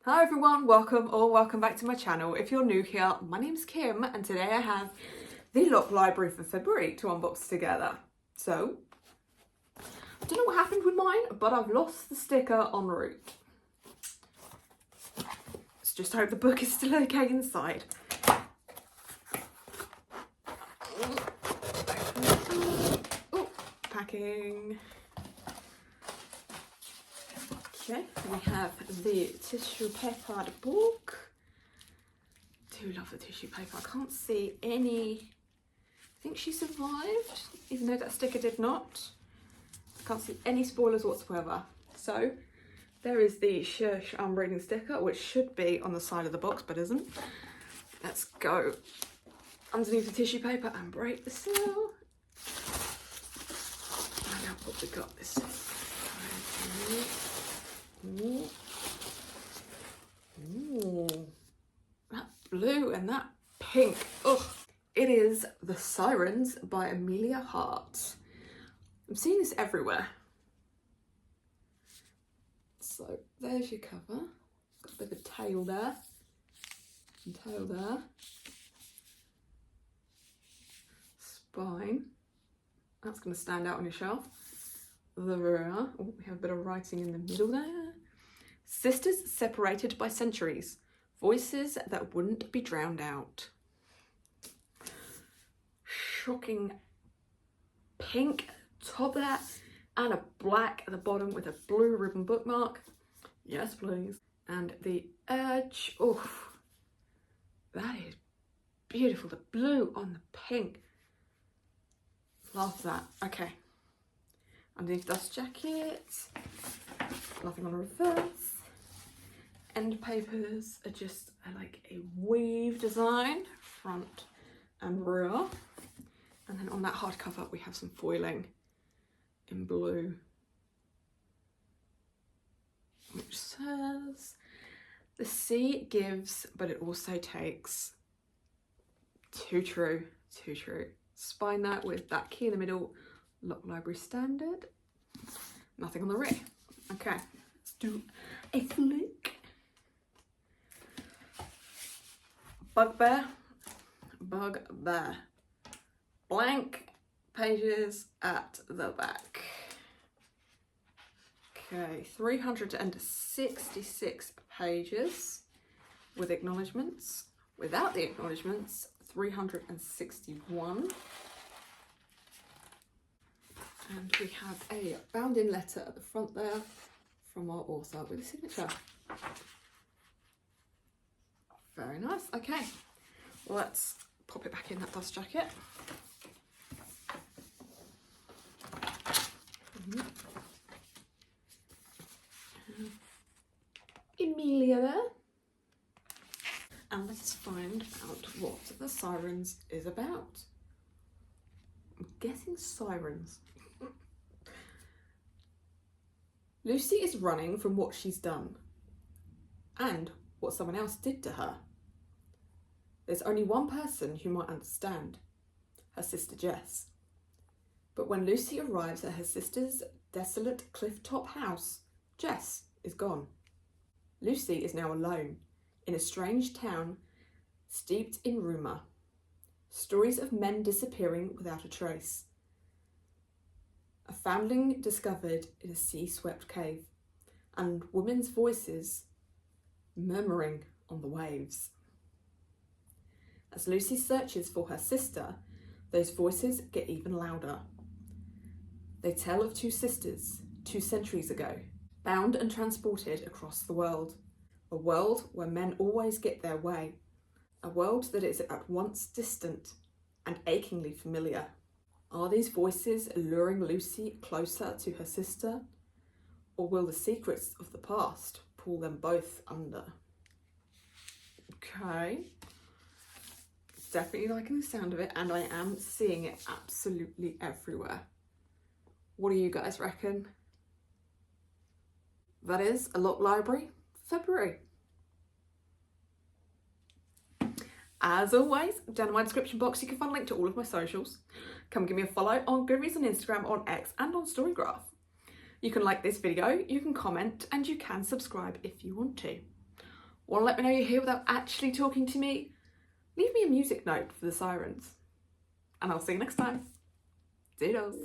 Hi everyone, welcome back to my channel. If you're new here, my name's Kim and today I have the Lock Library for February to unbox together. So, I don't know what happened with mine, but I've lost the sticker en route. Let's just hope the book is still okay inside. Oh, packing. Okay, we have the tissue papered book. Do love the tissue paper. I can't see any. I think she survived, even though that sticker did not. I can't see any spoilers whatsoever. So there is the Shush I'm reading sticker, which should be on the side of the box, but isn't. Let's go underneath the tissue paper and break the seal. Find out what we got this. Ooh, that blue and that pink. Ugh. It is The Sirens by Amelia Hart. I'm seeing this everywhere. So there's your cover. Got a bit of a tail there. And tail there. Spine. That's going to stand out on your shelf. The rear. Oh, we have a bit of writing in the middle there. Sisters separated by centuries. Voices that wouldn't be drowned out. Shocking pink top of that and a black at the bottom with a blue ribbon bookmark. Yes, please. And the edge. Oh, that is beautiful. The blue on the pink. Love that. Okay. Underneath dust jacket. Nothing on the reverse. End papers are just like a weave design, front and rear. And then on that hardcover we have some foiling in blue, which says, "The sea gives, but it also takes." Too true, too true. Spine that with that key in the middle, Lock Library standard. Nothing on the rear. Okay, let's do a flick. Bugbear, Bugbear. Blank pages at the back. Okay, 366 pages with acknowledgements. Without the acknowledgements, 361. And we have a bound-in letter at the front there from our author with a signature. Very nice. Okay, let's pop it back in that dust jacket. Emilia there. And let's find out what The Sirens is about. I'm guessing sirens. Lucy is running from what she's done and what someone else did to her. There's only one person who might understand, her sister Jess. But when Lucy arrives at her sister's desolate cliff-top house, Jess is gone. Lucy is now alone in a strange town steeped in rumour. Stories of men disappearing without a trace. A foundling discovered in a sea-swept cave, and women's voices murmuring on the waves. As Lucy searches for her sister, those voices get even louder. They tell of two sisters 2 centuries ago, bound and transported across the world. A world where men always get their way. A world that is at once distant and achingly familiar. Are these voices luring Lucy closer to her sister? Or will the secrets of the past pull them both under? Okay. Definitely liking the sound of it, and I am seeing it absolutely everywhere. What do you guys reckon? That is A Lock Library, February. As always, down in my description box you can find a link to all of my socials. Come give me a follow on Goodreads on Instagram, on X and on Storygraph. You can like this video, you can comment and you can subscribe if you want to. Want to let me know you're here without actually talking to me? Leave me a music note for the sirens. And I'll see you next time. Doodles.